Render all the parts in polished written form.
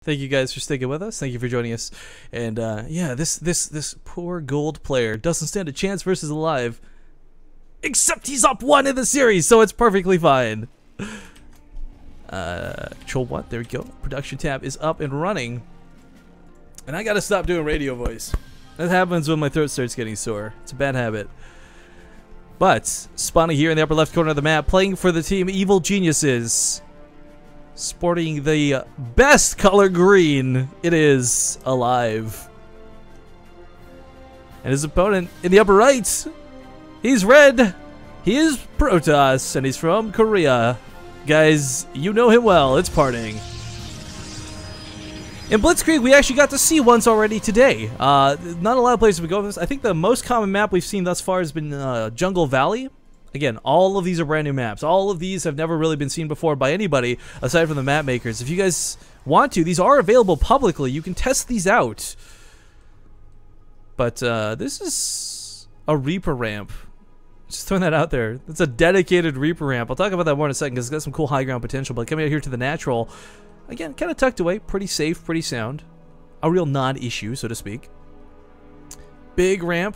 Thank you guys for sticking with us. Thank you for joining us. And yeah, this poor gold player doesn't stand a chance versus Alive. Except he's up 1 in the series, so it's perfectly fine. Control 1, there we go. Production tab is up and running. And I gotta stop doing radio voice. That happens when my throat starts getting sore. It's a bad habit. But, spawning here in the upper left corner of the map, playing for the team Evil Geniuses. Sporting the best color green, it is Alive. And his opponent in the upper right, he's red. He is Protoss, and he's from Korea. Guys, you know him well. It's Parting. In Blitzkrieg, we actually got to see once already today. Not a lot of places we go with this. I think the most common map we've seen thus far has been Jungle Valley. Again, all of these are brand new maps. All of these have never really been seen before by anybody aside from the map makers. If you guys want to, these are available publicly. You can test these out. But this is a Reaper ramp. Just throwing that out there. It's a dedicated Reaper ramp. I'll talk about that more in a second because it's got some cool high ground potential. But coming out here to the natural, again, kind of tucked away. Pretty safe, pretty sound. A real non-issue, so to speak. Big ramp.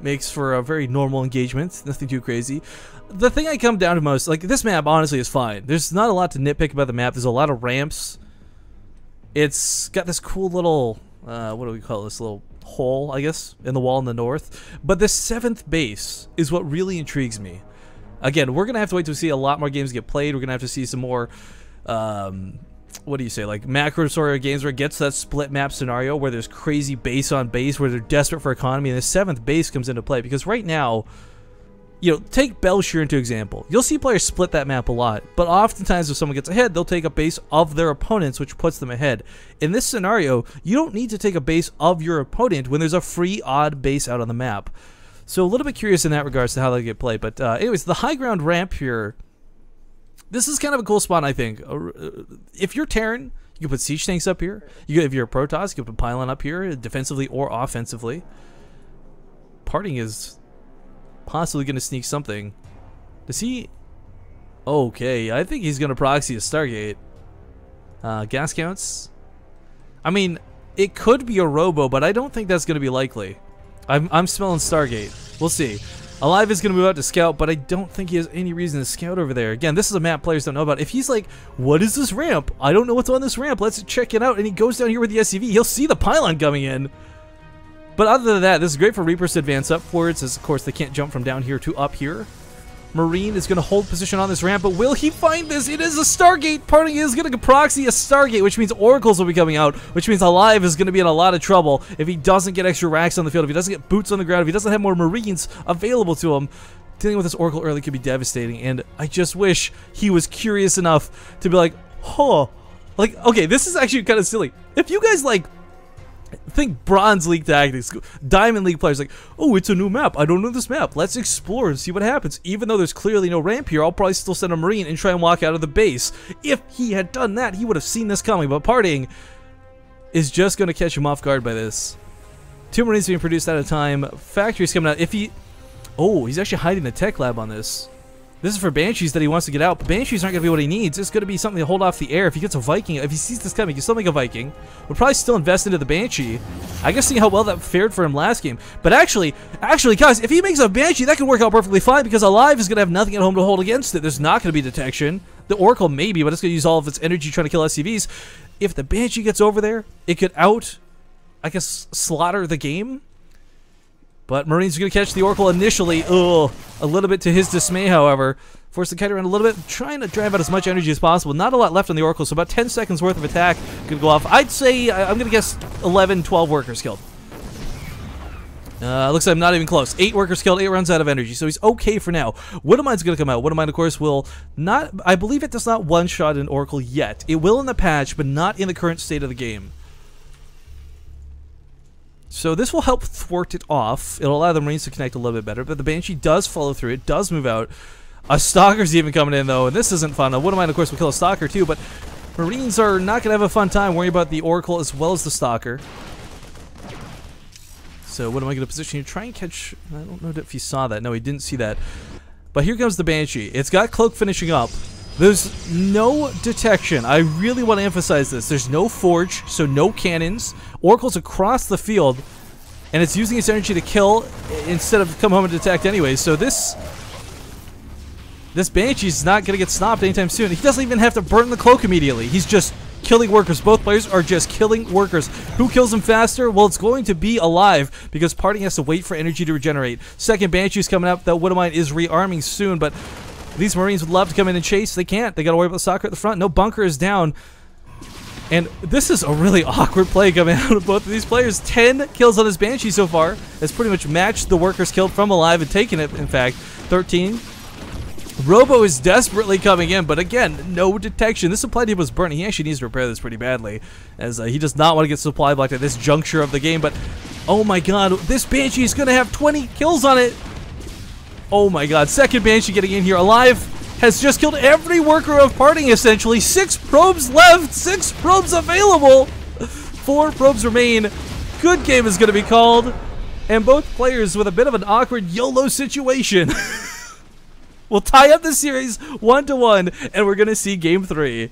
Makes for a very normal engagement. Nothing too crazy. The thing I come down to most, like, this map honestly is fine. There's not a lot to nitpick about the map. There's a lot of ramps. It's got this cool little, what do we call this, little hole, I guess, in the wall in the north. But the 7th base is what really intrigues me. Again, we're going to have to wait to see a lot more games get played. We're going to have to see some more, what do you say, like macro story games where it gets to that split map scenario where there's crazy base on base, where they're desperate for economy, and the 7th base comes into play. Because right now, you know, take Belshire into example. You'll see players split that map a lot, but oftentimes if someone gets ahead, they'll take a base of their opponents, which puts them ahead. In this scenario, you don't need to take a base of your opponent when there's a free odd base out on the map. So a little bit curious in that regards to how they get played. But anyways, the high ground ramp here, this is kind of a cool spot, I think. If you're Terran, you can put siege tanks up here. If you're a Protoss, you can put pylon up here, defensively or offensively. Parting is possibly going to sneak something. Does he? Okay, I think he's going to proxy a Stargate. Gas counts? I mean, it could be a Robo, but I don't think that's going to be likely. I'm smelling Stargate. We'll see. Alive is going to move out to scout, but I don't think he has any reason to scout over there. Again, this is a map players don't know about. If he's like, what is this ramp? I don't know what's on this ramp. Let's check it out. And he goes down here with the SCV. He'll see the pylon coming in. But other than that, this is great for Reapers to advance upwards, as of course they can't jump from down here to up here. Marine is going to hold position on this ramp, but will he find this? It is a Stargate. Parting is going to proxy a Stargate, which means Oracles will be coming out, which means Alive is going to be in a lot of trouble if he doesn't get extra racks on the field, if he doesn't get boots on the ground, if he doesn't have more Marines available to him. Dealing with this Oracle early could be devastating, and I just wish he was curious enough to be like, huh. Like, okay, this is actually kind of silly. If you guys, like, think Bronze League tactics, Diamond League players like, oh, it's a new map. I don't know this map. Let's explore and see what happens. Even though there's clearly no ramp here, I'll probably still send a Marine and try and walk out of the base. If he had done that, he would have seen this coming. But Parting is just going to catch him off guard by this. 2 Marines being produced at a time. Factory's coming out. If he... Oh, he's actually hiding the tech lab on this. This is for Banshees that he wants to get out, but Banshees aren't going to be what he needs. It's going to be something to hold off the air. If he gets a Viking, if he sees this coming, he can still make a Viking. We'll probably still invest into the Banshee. I guess seeing how well that fared for him last game. But actually, guys, if he makes a Banshee, that can work out perfectly fine because Alive is going to have nothing at home to hold against it. There's not going to be detection. The Oracle maybe, but it's going to use all of its energy trying to kill SCVs. If the Banshee gets over there, it could I guess, slaughter the game. But Marine's going to catch the Oracle initially. Ugh, a little bit to his dismay, however. Force the kite around a little bit, trying to drive out as much energy as possible. Not a lot left on the Oracle, so about 10 seconds worth of attack could go off. I'd say, I'm going to guess 11, 12 workers killed. Looks like I'm not even close. 8 workers killed, 8 runs out of energy, so he's okay for now. Widowmine's going to come out. Widowmine, of course, will not... I believe it does not one-shot an Oracle yet. It will in the patch, but not in the current state of the game. So this will help thwart it off. It'll allow the Marines to connect a little bit better, but the Banshee does follow through. It does move out. A Stalker's even coming in, though, and this isn't fun. Widowmine, of course, will kill a Stalker, too, but Marines are not going to have a fun time worrying about the Oracle as well as the Stalker. So what am I going to position here? Try and catch... I don't know if he saw that. No, he didn't see that. But here comes the Banshee. It's got Cloak finishing up. There's no detection. I really want to emphasize this. There's no forge, so no cannons. Oracle's across the field, and it's using its energy to kill instead of come home and detect anyway. So this Banshee's not going to get stopped anytime soon. He doesn't even have to burn the cloak immediately. He's just killing workers. Both players are just killing workers. Who kills him faster? Well, it's going to be Alive, because Parting has to wait for energy to regenerate. Second Banshee's coming up. That Widowmine is rearming soon, but these Marines would love to come in and chase. They can't. They got to worry about the soccer at the front. No bunker is down. And this is a really awkward play coming out of both of these players. 10 kills on this Banshee so far. Has pretty much matched the workers killed from Alive and taken it, in fact. 13. Robo is desperately coming in, but again, no detection. This supply depot was burning. He actually needs to repair this pretty badly, as he does not want to get supply blocked at this juncture of the game. But, oh my god, this Banshee is going to have 20 kills on it. Oh my god, second Banshee getting in here. Alive has just killed every worker of Parting, essentially. 6 probes left, 6 probes available. 4 probes remain. Good game is going to be called. And both players with a bit of an awkward YOLO situation. We'll tie up the series 1-1, and we're going to see Game 3.